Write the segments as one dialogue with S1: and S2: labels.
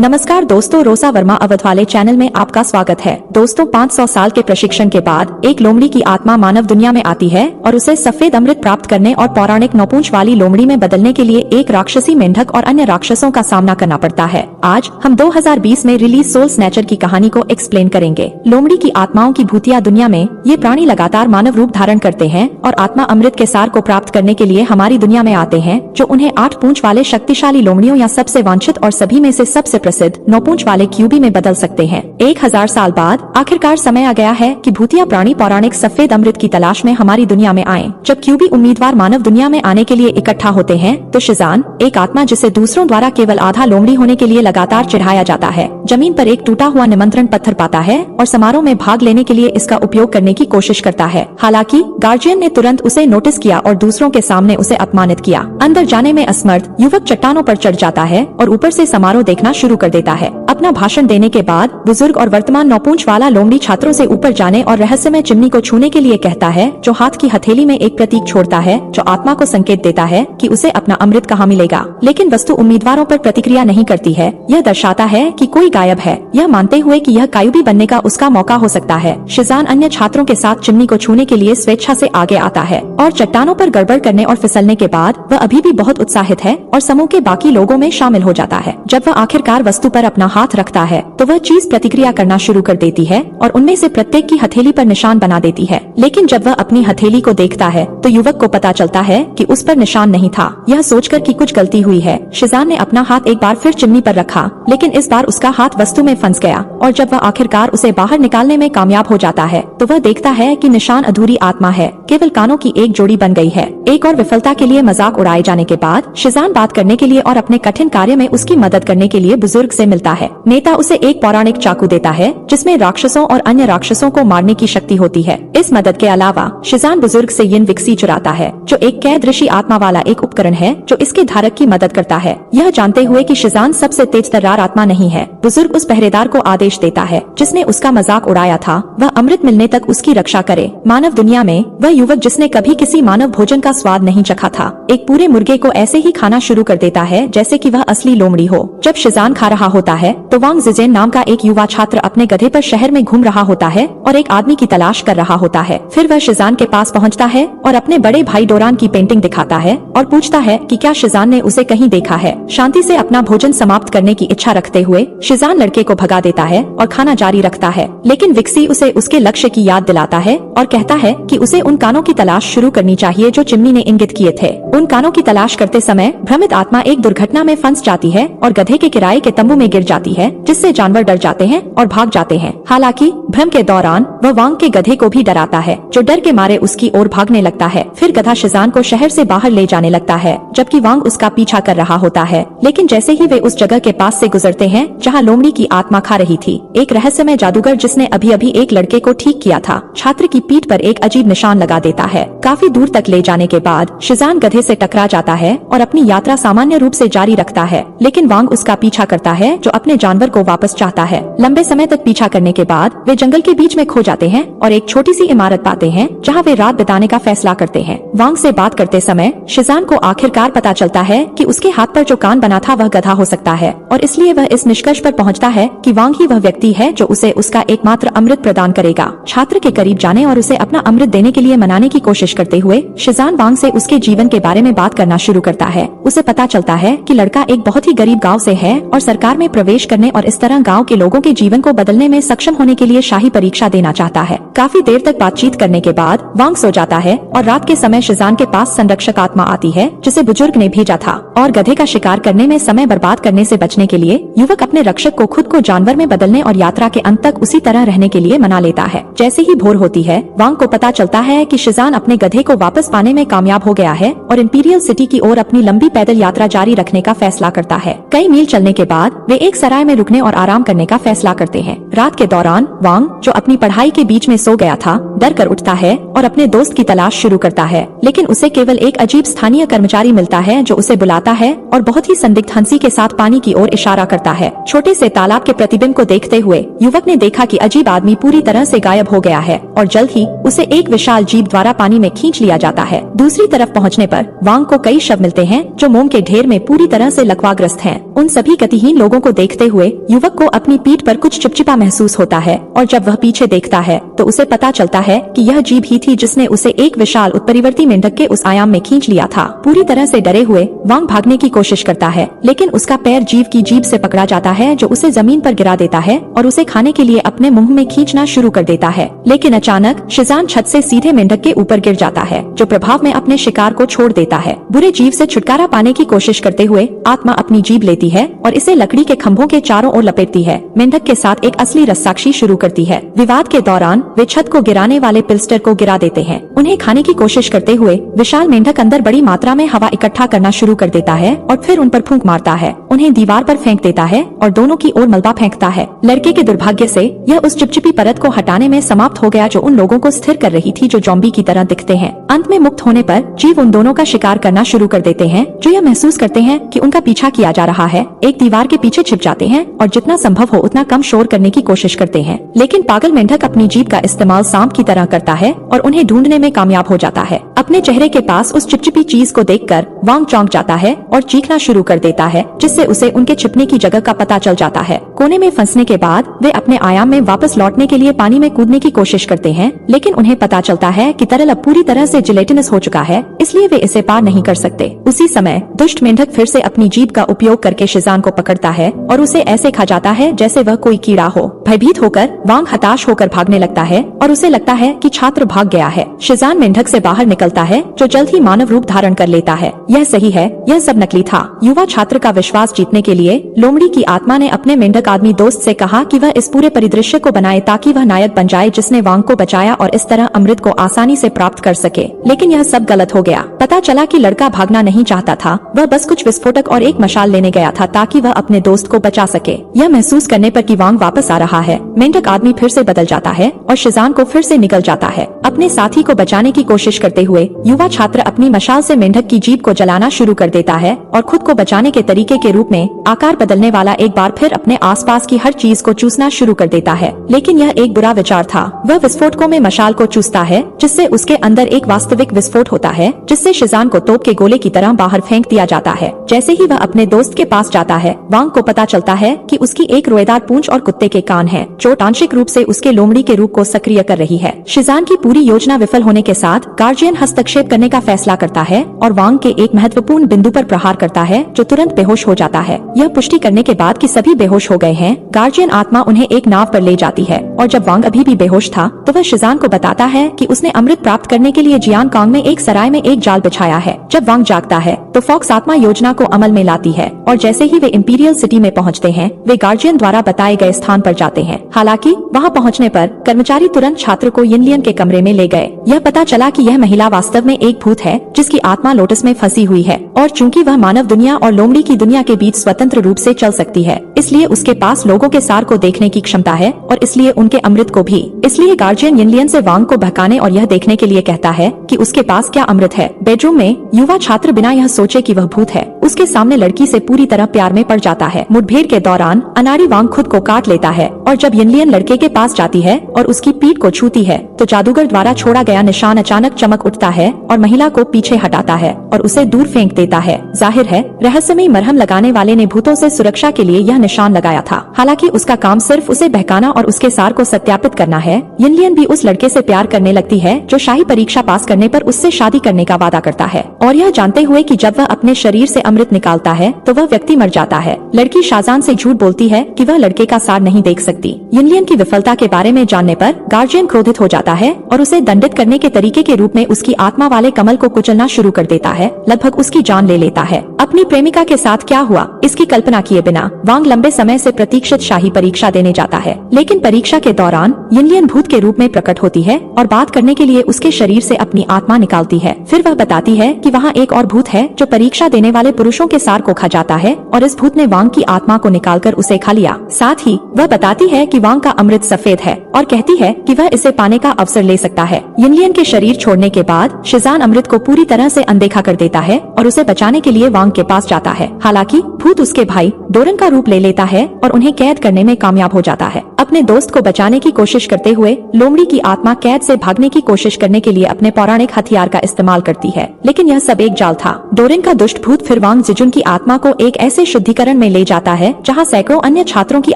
S1: नमस्कार दोस्तों, रोसा वर्मा अवध वाले चैनल में आपका स्वागत है। दोस्तों, 500 साल के प्रशिक्षण के बाद एक लोमड़ी की आत्मा मानव दुनिया में आती है और उसे सफेद अमृत प्राप्त करने और पौराणिक नौपूंछ वाली लोमड़ी में बदलने के लिए एक राक्षसी मेंढक और अन्य राक्षसों का सामना करना पड़ता है। आज हम 2020 में रिलीज सोल स्नैचर की कहानी को एक्सप्लेन करेंगे। लोमड़ी की आत्माओं की भूतिया दुनिया में ये प्राणी लगातार मानव रूप धारण करते हैं और आत्मा अमृत के सार को प्राप्त करने के लिए हमारी दुनिया में आते हैं, जो उन्हें 8 पूंछ वाले शक्तिशाली लोमड़ियों या सबसे वांछित और सभी में से सबसे प्रसिद्ध 9 पूंछ वाले क्यूबी में बदल सकते हैं। 1000 साल बाद आखिरकार समय आ गया है कि भूतिया प्राणी पौराणिक सफेद अमृत की तलाश में हमारी दुनिया में आए। जब क्यूबी उम्मीदवार मानव दुनिया में आने के लिए इकट्ठा होते हैं तो शिजान, एक आत्मा जिसे दूसरों द्वारा केवल आधा लोमड़ी होने के लिए लगातार चिढ़ाया जाता है, जमीन पर एक टूटा हुआ निमंत्रण पत्थर पाता है और समारोह में भाग लेने के लिए इसका उपयोग करने की कोशिश करता है। हालांकि गार्जियन ने तुरंत उसे नोटिस किया और दूसरों के सामने उसे अपमानित किया। अंदर जाने में असमर्थ युवक चट्टानों पर चढ़ जाता है और ऊपर से समारोह देखना शुरू कर देता है। अपना भाषण देने के बाद बुजुर्ग और वर्तमान 9 पूंछ वाला लोमड़ी छात्रों से ऊपर जाने और रहस्यमय चिमनी को छूने के लिए कहता है, जो हाथ की हथेली में एक प्रतीक छोड़ता है जो आत्मा को संकेत देता है कि उसे अपना अमृत कहाँ मिलेगा। लेकिन वस्तु उम्मीदवारों पर प्रतिक्रिया नहीं करती है। यह दर्शाता है कि कोई गायब है, यह मानते हुए कि यह कायुबी बनने का उसका मौका हो सकता है। शिजान अन्य छात्रों के साथ चिमनी को छूने के लिए स्वेच्छा से आगे आता है और चट्टानों पर गड़बड़ करने और फिसलने के बाद वह अभी भी बहुत उत्साहित है और समूह के बाकी लोगों में शामिल हो जाता है। जब वह आखिरकार वस्तु पर अपना हाथ रखता है तो वह चीज प्रतिक्रिया करना शुरू कर देती है और उनमें से प्रत्येक की हथेली पर निशान बना देती है। लेकिन जब वह अपनी हथेली को देखता है तो युवक को पता चलता है कि उस पर निशान नहीं था। यह सोचकर कि कुछ गलती हुई है, शिजान ने अपना हाथ एक बार फिर चिमनी पर रखा, लेकिन इस बार उसका हाथ वस्तु में फंस गया और जब वह आखिरकार उसे बाहर निकालने में कामयाब हो जाता है तो वह देखता है कि निशान अधूरी आत्मा है, केवल कानों की एक जोड़ी बन गई है। एक और विफलता के लिए मजाक उड़ाए जाने के बाद शिजान बात करने के लिए और अपने कठिन कार्य में उसकी मदद करने के लिए बुजुर्ग से मिलता है। नेता उसे एक पौराणिक चाकू देता है जिसमें राक्षसों और अन्य राक्षसों को मारने की शक्ति होती है। इस मदद के अलावा शिजान बुजुर्ग से यिन विक्सी चुराता है, जो एक कैद ऋषि आत्मा वाला एक उपकरण है जो इसके धारक की मदद करता है। यह जानते हुए कि शिजान सबसे तेज तर्रार आत्मा नहीं है, बुजुर्ग उस पहरेदार को आदेश देता है जिसने उसका मजाक उड़ाया था वह अमृत मिलने तक उसकी रक्षा करे। मानव दुनिया में वह युवक जिसने कभी किसी मानव भोजन का स्वाद नहीं चखा था, एक पूरे मुर्गे को ऐसे ही खाना शुरू कर देता है जैसे कि वह असली लोमड़ी हो। जब शिजान खा रहा होता है तो वांग जिजेन नाम का एक युवा छात्र अपने गधे पर शहर में घूम रहा होता है और एक आदमी की तलाश कर रहा होता है। फिर वह शिजान के पास पहुंचता है और अपने बड़े भाई डोरान की पेंटिंग दिखाता है और पूछता है कि क्या शिजान ने उसे कहीं देखा है। शांति से अपना भोजन समाप्त करने की इच्छा रखते हुए शिजान लड़के को भगा देता है और खाना जारी रखता है, लेकिन विक्सी उसे उसके लक्ष्य की याद दिलाता है और कहता है कि उसे उन कानों की तलाश शुरू करनी चाहिए जो चिमनी ने इंगित किए थे। उन कानों की तलाश करते समय भ्रमित आत्मा एक दुर्घटना में फंस जाती है और गधे के किराए के तंबू में गिर जाती है, जिससे जानवर डर जाते हैं और भाग जाते हैं। हालांकि भ्रम के दौरान वह वांग के गधे को भी डराता है, जो डर के मारे उसकी ओर भागने लगता है। फिर गधा शिजान को शहर से बाहर ले जाने लगता है, जबकि वांग उसका पीछा कर रहा होता है। लेकिन जैसे ही वे उस जगह के पास से गुजरते हैं जहाँ लोमड़ी की आत्मा खा रही थी, एक रहस्यमय जादूगर जिसने अभी अभी एक लड़के को ठीक किया था, छात्र की पीठ पर एक अजीब निशान लगा देता है। काफी दूर तक ले जाने के बाद शिजान गधे से टकरा जाता है और अपनी यात्रा सामान्य रूप से जारी रखता है, लेकिन वांग उसका पीछा करता है जो अपने जानवर को वापस चाहता है। लंबे समय तक पीछा करने के बाद वे जंगल के बीच में खो जाते हैं और एक छोटी सी इमारत पाते हैं जहां वे रात बिताने का फैसला करते हैं। वांग से बात करते समय शिजान को आखिरकार पता चलता है कि उसके हाथ पर जो कान बना था वह गधा हो सकता है और इसलिए वह इस निष्कर्ष पर पहुंचता है कि वांग ही वह व्यक्ति है जो उसे उसका एकमात्र अमृत प्रदान करेगा। छात्र के करीब जाने और उसे अपना अमृत देने के लिए मनाने की कोशिश करते हुए शिजान वांग से उसके जीवन के बारे में बात करना शुरू करता है। उसे पता चलता है कि लड़का एक बहुत ही गरीब गाँव से है और सरकार में प्रवेश करने और इस तरह गाँव के लोगों के जीवन को बदलने में सक्षम होने के लिए शाही परीक्षा देना चाहता है। काफी देर तक बातचीत करने के बाद वांग सो जाता है और रात के समय शिजान के पास संरक्षक आत्मा आती है जिसे बुजुर्ग ने भेजा था और गधे का शिकार करने में समय बर्बाद करने से बचने के लिए युवक अपने रक्षक को खुद को जानवर में बदलने और यात्रा के अंत तक उसी तरह रहने के लिए मना लेता है। जैसे ही भोर होती है वांग को पता चलता है कि शिजान अपने गधे को वापस पाने में कामयाब हो गया है और इंपीरियल सिटी की ओर अपनी लंबी पैदल यात्रा जारी रखने का फैसला करता है। कई मील चलने के बाद वे एक सराय में रुकने और आराम करने का फैसला करते हैं। रात के दौरान वांग, जो अपनी पढ़ाई के बीच में सो गया था, डर कर उठता है और अपने दोस्त की तलाश शुरू करता है। लेकिन उसे केवल एक अजीब स्थानीय कर्मचारी मिलता है जो उसे बुलाता है और बहुत ही संदिग्ध हंसी के साथ पानी की ओर इशारा करता है। छोटे से तालाब के प्रतिबिंब को देखते हुए युवक ने देखा कि अजीब आदमी पूरी तरह से गायब हो गया है और जल्द ही उसे एक विशाल जीभ द्वारा पानी में खींच लिया जाता है। दूसरी तरफ पहुंचने पर वांग को कई शव मिलते हैं जो मोम के ढेर में पूरी तरह से लकवाग्रस्त हैं। उन सभी गतिहीन लोगों को देखते हुए युवक को अपनी पीठ पर कुछ चिपचिपा महसूस होता है और जब वह पीछे देखता है तो उसे पता चलता है कि यह जीभ ही थी जिसने उसे एक विशाल उत्परिवर्ती मेंढक के उस आयाम में खींच लिया था। पूरी तरह से डरे हुए वांग भागने की कोशिश करता है, लेकिन उसका पैर जीभ की जीभ से पकड़ा जाता है जो उसे जमीन पर गिरा देता है और उसे खाने के लिए अपने मुंह में खींचना शुरू कर देता है। लेकिन अचानक शिजान छत से सीधे मेंढक के ऊपर गिर जाता है जो प्रभाव में अपने शिकार को छोड़ देता है। बुरे जीव से छुटकारा पाने की कोशिश करते हुए आत्मा अपनी जीभ लेती है और इसे लकड़ी के खंभों के चारों ओर लपेटती है। मेंढक के साथ एक असली रस्साकशी शुरू करती है। विवाद के दौरान वे छत को गिराने वाले पिल्स्टर को गिरा देते हैं। उन्हें खाने की कोशिश करते हुए विशाल मेंढक अंदर बड़ी मात्रा में हवा इकट्ठा करना शुरू कर देता है और फिर उन पर फूंक मारता है, उन्हें दीवार पर फेंक देता है और दोनों की ओर मलबा फेंकता है। लड़के के दुर्भाग्य से यह उस चिपचिपी परत को हटाने में समाप्त हो गया जो उन लोगों को स्थिर कर रही थी जो जॉम्बी की तरह दिखते हैं। अंत में मुक्त होने पर जीव उन दोनों का शिकार करना शुरू कर देते हैं जो यह महसूस करते हैं कि उनका पीछा किया जा रहा है। एक दीवार के पीछे छिप जाते हैं और जितना संभव हो उतना कम शोर करने की कोशिश करते हैं। लेकिन पागल मेंढक अपनी जीभ का इस्तेमाल सांप की तरह करता है और उन्हें ढूंढने में कामयाब हो जाता है। अपने चेहरे के पास उस चिपचिपी चीज को देखकर वांग चौंक जाता है और चीखना शुरू कर देता है, जिससे उसे उनके छिपने की जगह का पता चल जाता है। कोने में फंसने के बाद वे अपने आयाम में वापस लौटने के लिए पानी में कूदने की कोशिश करते हैं, लेकिन उन्हें पता चलता है कि तरल अब पूरी तरह से जिलेटिनस हो चुका है, इसलिए वे इसे पार नहीं कर सकते। उसी समय दुष्ट मेंढक फिर से अपनी जीभ का उपयोग करके शिजान को पकड़ता है और उसे ऐसे खा जाता है जैसे वह कोई कीड़ा हो। भयभीत होकर वांग हताश होकर भागने लगता है और उसे लगता है कि छात्र भाग गया है। शिजान मेंढक से बाहर निकलता है जो जल्द ही मानव रूप धारण कर लेता है। यह सही है, यह सब नकली था। युवा छात्र का विश्वास जीतने के लिए लोमड़ी की आत्मा ने अपने मेंढक आदमी दोस्त से कहा कि वह इस पूरे परिदृश्य को बनाए ताकि वह नायक बन जाए जिसने वांग को बचाया और इस तरह अमृत को आसानी से प्राप्त कर सके। लेकिन यह सब गलत हो गया। पता चला कि लड़का भागना नहीं चाहता था, वह बस कुछ विस्फोटक और एक मशाल लेने गया था ताकि वह अपने दोस्त को बचा सके। यह महसूस करने पर कि वांग वापस आ रहा है, मेंढक आदमी फिर से बदल जाता है और शिजान को फिर से निकल जाता है। अपने साथी को बचाने की कोशिश करते हुए युवा छात्र अपनी मशाल से मेंढक की जीभ को जलाना शुरू कर देता है और खुद को बचाने के तरीके के रूप में आकार बदलने वाला एक बार फिर अपने आसपास की हर चीज को चूसना शुरू कर देता है। लेकिन यह एक बुरा विचार था। वह विस्फोटकों में मशाल को चूसता है जिससे उसके अंदर एक वास्तविक विस्फोट होता है, जिससे शिजान को तोप के गोले की तरह बाहर फेंक दिया जाता है। जैसे ही वह अपने दोस्त के पास जाता है, वांग को पता चलता है कि उसकी एक रोएदार पूंछ और कुत्ते के कान हैं, जो आंशिक रूप से उसके लोमड़ी के रूप को सक्रिय कर रही है। शिजान की पूरी योजना विफल होने के साथ गार्जियन हस्तक्षेप करने का फैसला करता है और वांग के एक महत्वपूर्ण बिंदु पर प्रहार करता है जो तुरंत बेहोश हो जाता है। यह पुष्टि करने के बाद कि सभी बेहोश हो गए हैं, गार्जियन आत्मा उन्हें एक नाव पर ले जाती है और जब वांग अभी भी बेहोश था तो वह शिजान को बताता है कि उसने अमृत प्राप्त करने के लिए जियान कांग में एक सराय में एक जाल बिछाया है। जब वांग जागता है तो फॉक्स आत्मा योजना को अमल में लाती है और जैसे ही वे इंपीरियल सिटी में पहुंचते हैं, वे गार्जियन द्वारा बताए गए स्थान पर जाते हैं। हालांकि वहां पहुंचने पर कर्मचारी तुरंत छात्र को यिनलियन के कमरे में ले गए। यह पता चला कि यह महिला वास्तव में एक भूत है जिसकी आत्मा लोटस में फंसी हुई है और चूंकि वह मानव दुनिया और लोमड़ी की दुनिया के बीच स्वतंत्र रूप से चल सकती है, इसलिए उसके पास लोगों के सार को देखने की क्षमता है और इसलिए उनके अमृत को भी। इसलिए गार्जियन यिनलियन से वांग को बहकाने और यह देखने के लिए कहता है कि उसके पास क्या अमृत है। बेडरूम में युवा छात्र बिना यह सोचे कि वह भूत है उसके सामने लड़की से पूरी तरह प्यार में पड़ जाता है। मुठभेड़ के दौरान अनाड़ी वांग खुद को काट लेता है और जब यिनलियन लड़के के पास जाती है और उसकी पीठ को छूती है तो जादूगर द्वारा छोड़ा गया निशान अचानक चमक उठता है और महिला को पीछे हटाता है और उसे दूर फेंक देता है। जाहिर है रहस्यमयी मरहम लगाने वाले ने भूतों से सुरक्षा के लिए यह निशान लगाया था। हालांकि उसका काम सिर्फ उसे बहकाना और उसके सार को सत्यापित करना है। यिनलियन भी उस लड़के से प्यार करने लगती है जो शाही परीक्षा पास करने पर उससे शादी करने का वादा करता है और यह जानते हुए कि जब वह अपने शरीर से अमृत निकालता है तो वह व्यक्ति मर जाता है। लड़की शाहजान से झूठ बोलती है कि वह लड़के का सार नहीं देख सकती। यिनलियन की विफलता के बारे में जानने पर गार्जियन क्रोधित हो जाता है और उसे दंडित करने के तरीके के रूप में उसकी आत्मा वाले कमल को कुचलना शुरू कर देता है, लगभग उसकी जान ले लेता है। अपनी प्रेमिका के साथ क्या हुआ इसकी कल्पना किए बिना वांग लंबे समय से प्रतीक्षित शाही परीक्षा देने जाता है, लेकिन परीक्षा के दौरान यिनलियन भूत के रूप में प्रकट होती है और बात करने के लिए उसके शरीर से अपनी आत्मा निकालती है। फिर वह बताती है कि वहाँ एक और भूत है जो परीक्षा देने वाले पुरुषों के सार को खा जाता है और इस भूत ने वांग की आत्मा को निकालकर उसे खा लिया। साथ ही वह बताती है कि वांग का अमृत सफेद है और कहती है कि वह इसे पाने का अवसर ले सकता है। यिनलियन के शरीर छोड़ने के बाद शिजान अमृत को पूरी तरह से अनदेखा कर देता है और उसे बचाने के लिए वांग के पास जाता है। हालांकि भूत उसके भाई डोरन का रूप ले लेता है और उन्हें कैद करने में कामयाब हो जाता है। अपने दोस्त को बचाने की कोशिश करते हुए लोमड़ी की आत्मा कैद से भागने की कोशिश करने के लिए अपने पौराणिक हथियार का इस्तेमाल करती है, लेकिन यह सब एक जाल था। डोरन का दुष्ट भूत फिर वांग जिजुन की आत्मा को एक ऐसे शुद्धिकरण में ले जाता है जहां सैकड़ों अन्य छात्रों की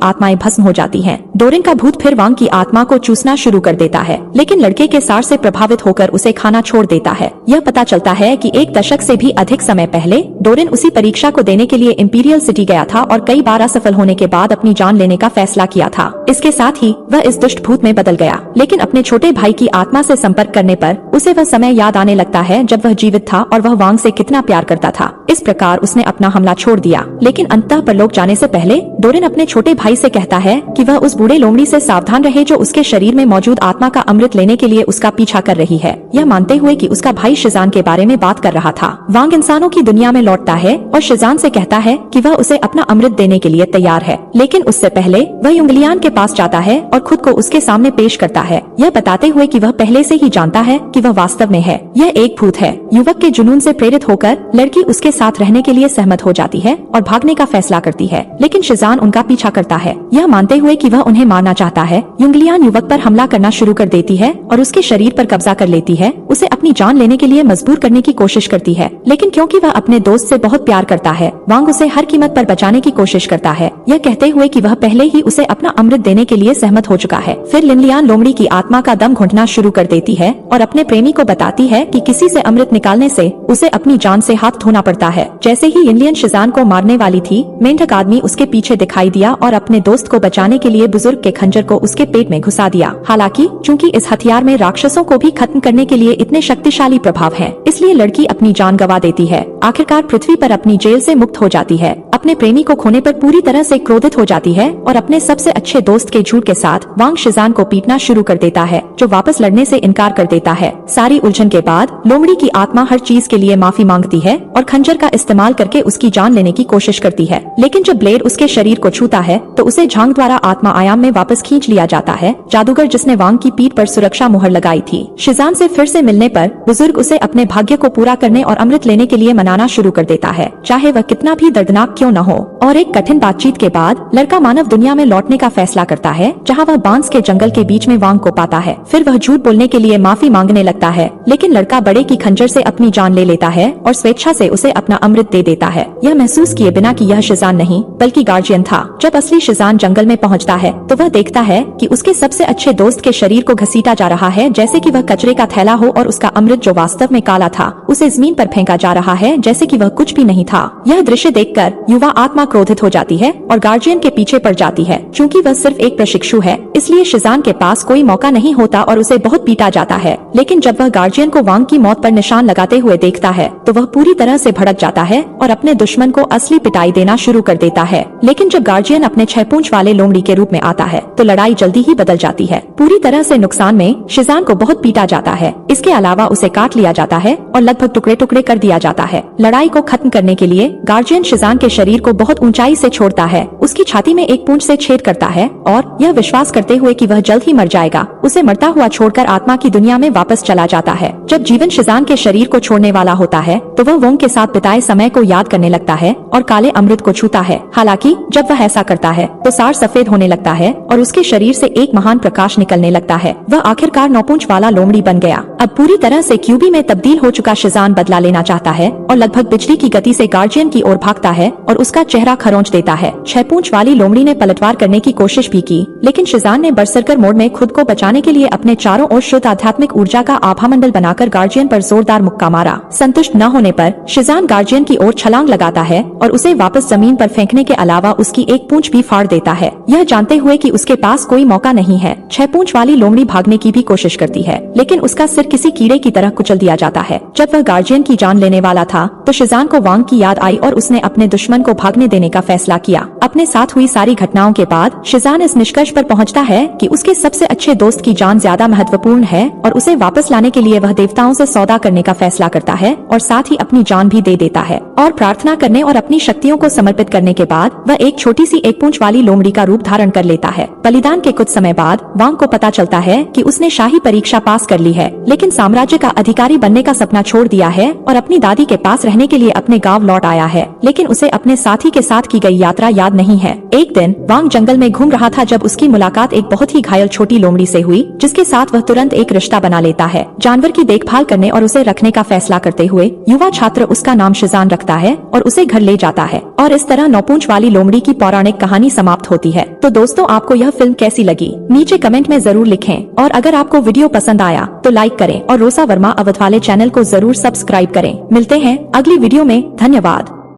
S1: आत्माएं भस्म हो जाती हैं। डोरन का भूत फिर वांग की आत्मा को चूसना शुरू कर देता है, लेकिन लड़के के सार से प्रभावित होकर उसे खाना छोड़ देता है। यह पता चलता है कि एक दशक से भी अधिक समय पहले डोरन उसी परीक्षा को देने के लिए इंपीरियल सिटी गया था और कई बार असफल होने के बाद अपनी जान लेने का फैसला किया था। इसके साथ ही वह इस दुष्ट भूत में बदल गया, लेकिन अपने छोटे भाई की आत्मा से संपर्क करने पर उसे वह समय याद आने लगता है जब वह जीवित था और वह वांग से कितना प्यार करता था। इस प्रकार उसने अपना हमला छोड़ दिया, लेकिन अंततः परलोक जाने से पहले डोरन अपने छोटे भाई से कहता है कि वह उस बूढ़े लोमड़ी से सावधान रहे जो उसके शरीर में मौजूद आत्मा का अमृत लेने के लिए उसका पीछा कर रही है। यह मानते हुए कि उसका भाई शिजान के बारे में बात कर रहा था, वांग इंसानों की दुनिया में लौटता है और शिजान से कहता है कि वह उसे अपना अमृत देने के लिए तैयार है, लेकिन उससे पहले वह युंगलियान के पास जाता है और खुद को उसके सामने पेश करता है, यह बताते हुए कि वह पहले से ही जानता है कि वह वास्तव में है। यह एक भूत है। युवक के जुनून से प्रेरित होकर लड़की उसके साथ रहने के लिए सहमत हो जाती है और भागने का फैसला करती है, लेकिन शिजान उनका पीछा करता है। यह मानते हुए कि वह उन्हें मारना चाहता है, युंगलियान युवक पर हमला करना शुरू कर देती है और उसके शरीर पर कब्जा कर लेती है, उसे अपनी जान लेने के लिए मजबूर करने की कोशिश करती है, लेकिन क्योंकि वह अपने दोस्त से बहुत प्यार करता है, वांग उसे हर कीमत पर बचाने की कोशिश करता है, यह कहते हुए कि वह पहले ही उसे अपना अमृत देने के लिए सहमत हो चुका है। फिर लिनलियान लोमड़ी की आत्मा का दम घुंटना शुरू कर देती है और अपने प्रेमी को बताती है कि किसी से अमृत निकालने से उसे अपनी जान से हाथ धोना पड़ता है। जैसे ही यिनलियन शिजान को मारने वाली थी, मेंढक आदमी उसके पीछे दिखाई दिया और अपने दोस्त को बचाने के लिए बुजुर्ग के खंजर को उसके पेट में घुसा दिया। हालांकि चूंकि इस हथियार में राक्षसों को भी खत्म करने के लिए इतने शक्तिशाली प्रभाव हैं, इसलिए लड़की अपनी जान गंवा देती है। आखिरकार पृथ्वी पर अपनी जेल से मुक्त हो जाती है। अपने प्रेमी को खोने पर पूरी तरह से क्रोधित हो जाती है और अपने सबसे अच्छे दोस्त के झूठ के साथ वांग शिजान को पीटना शुरू कर देता है, जो वापस लड़ने से इनकार कर देता है। सारी उलझन के बाद लोमड़ी की आत्मा हर चीज के लिए माफी मांगती है और खंजर का इस्तेमाल करके उसकी जान लेने की कोशिश करती है, लेकिन जब ब्लेड उसके शरीर को छूता है तो उसे झांग द्वारा आत्मा आयाम में वापस खींच लिया जाता है, जादूगर जिसने वांग की पीठ पर सुरक्षा मुहर लगाई थी। शिजान से फिर से मिलने पर बुजुर्ग उसे अपने भाग्य को पूरा करने और अमृत लेने के लिए मनाना शुरू कर देता है, चाहे वह कितना भी दर्दनाक क्यों न हो। और एक कठिन बातचीत के बाद लड़का मानव दुनिया में लौटने का फैसला करता है, जहाँ वह बांस के जंगल के बीच में वांग को पाता है। फिर वह झूठ बोलने के लिए माफी मांगने लगता है, लेकिन लड़का बड़े की खंजर से अपनी जान ले लेता है और स्वेच्छा से उसे अपना अमृत दे देता है, यह महसूस किए बिना कि यह शिजान नहीं बल्कि गार्जियन था। जब असली शिजान जंगल में पहुंचता है तो वह देखता है कि उसके सबसे अच्छे दोस्त के शरीर को घसीटा जा रहा है जैसे कि वह कचरे का थैला हो और उसका अमृत जो वास्तव में काला था उसे जमीन पर फेंका जा रहा है जैसे कि वह कुछ भी नहीं था। यह दृश्य देखकर युवा आत्मा क्रोधित हो जाती है और गार्जियन के पीछे पड़ जाती है। चूँकि वह सिर्फ एक प्रशिक्षु है, इसलिए शिजान के पास कोई मौका नहीं होता और उसे बहुत पीटा जाता है, लेकिन जब वह गार्जियन को वांग की मौत पर निशान लगाते हुए देखता है तो वह पूरी तरह से भड़क जाता है और अपने दुश्मन को असली पिटाई देना शुरू कर देता है। लेकिन जब गार्जियन अपने 6 पूंछ वाले लोमड़ी के रूप में आता है तो लड़ाई जल्दी ही बदल जाती है। पूरी तरह से नुकसान में शिजान को बहुत पीटा जाता है, इसके अलावा उसे काट लिया जाता है और लगभग टुकड़े टुकड़े कर दिया जाता है। लड़ाई को खत्म करने के लिए गार्जियन शिजान के शरीर को बहुत ऊंचाई से छोड़ता है, उसकी छाती में एक पूंछ से छेद करता है और यह विश्वास करते हुए कि वह जल्द ही मर जाएगा, उसे मरता हुआ छोड़कर आत्मा की दुनिया में वापस चला जाता है। जब जीवन शिजान के शरीर को छोड़ने वाला होता है तो वह वोंग के साथ बिताए समय को याद करने लगता है और काले अमृत को छूता है। हालांकि जब वह ऐसा करता है तो सार सफेद होने लगता है और उसके शरीर से एक महान प्रकाश निकलने लगता है। वह आखिरकार 9 पूंछ वाला लोमड़ी बन गया। अब पूरी तरह से क्यूबी में तब्दील हो चुका शिजान बदला लेना चाहता है और लगभग बिजली की गति से गार्जियन की ओर भागता है और उसका चेहरा खरोंच देता है। 6 पूंछ वाली लोमड़ी ने पलटवार करने की कोशिश भी की, लेकिन शिजान ने बरसरकर मोड में खुद को बचाने के लिए अपने चारों ओर शुद्ध आध्यात्मिक ऊर्जा का आभामंडल बनाकर गार्जियन पर जोरदार मुक्का मारा। संतुष्ट न होने पर शिजान गार्जियन की ओर छलांग लगाता है और उसे वापस जमीन पर फेंकने के अलावा उसकी एक पूंछ भी फाड़ देता है, यह जानते हुए कि उसके पास कोई मौका नहीं है। 6 पूंछ वाली लोमड़ी भागने की भी कोशिश करती है, लेकिन उसका सिर किसी कीड़े की तरह कुचल दिया जाता है। जब वह गार्जियन की जान लेने वाला था तो शिजान को वांग की याद आई और उसने अपने दुश्मन को भागने देने का फैसला किया। अपने साथ हुई सारी घटनाओं के बाद शिजान इस निष्कर्ष पर पहुंचता है कि उसके सबसे अच्छे दोस्त की जान ज्यादा महत्वपूर्ण है और उसे वापस लाने के लिए वह देवताओं से सौदा करने का फैसला करता है और साथ ही अपनी जान भी दे देता है। और प्रार्थना करने और अपनी शक्तियों को समर्पित करने के बाद वह एक छोटी सी एक पूंछ वाली लोमड़ी का रूप धारण कर लेता है। बलिदान के कुछ समय बाद वांग को पता चलता है कि उसने शाही परीक्षा पास कर ली है, लेकिन साम्राज्य का अधिकारी बनने का सपना छोड़ दिया है और अपनी दादी के पास रहने के लिए अपने गाँव लौट आया है, लेकिन उसे अपने साथी के साथ की गई यात्रा याद नहीं है। एक दिन वांग जंगल में घूम रहा था जब उसकी मुलाकात एक बहुत ही घायल छोटी लोमड़ी से हुई, जिसके साथ वह तुरंत एक रिश्ता बना लेता है। जानवर की देखभाल करने और उसे रखने का फैसला करते हुए युवा छात्र उसका नाम शिजान रखता है और उसे घर ले जाता है, और इस तरह 9 पूंछ वाली लोमड़ी की पौराणिक कहानी समाप्त होती है। तो दोस्तों, आपको यह फिल्म कैसी लगी नीचे कमेंट में जरूर लिखें, और अगर आपको वीडियो पसंद आया तो लाइक करें और रोसा वर्मा अवध वाले चैनल को जरूर सब्सक्राइब करें। मिलते हैं अगली वीडियो में। धन्यवाद।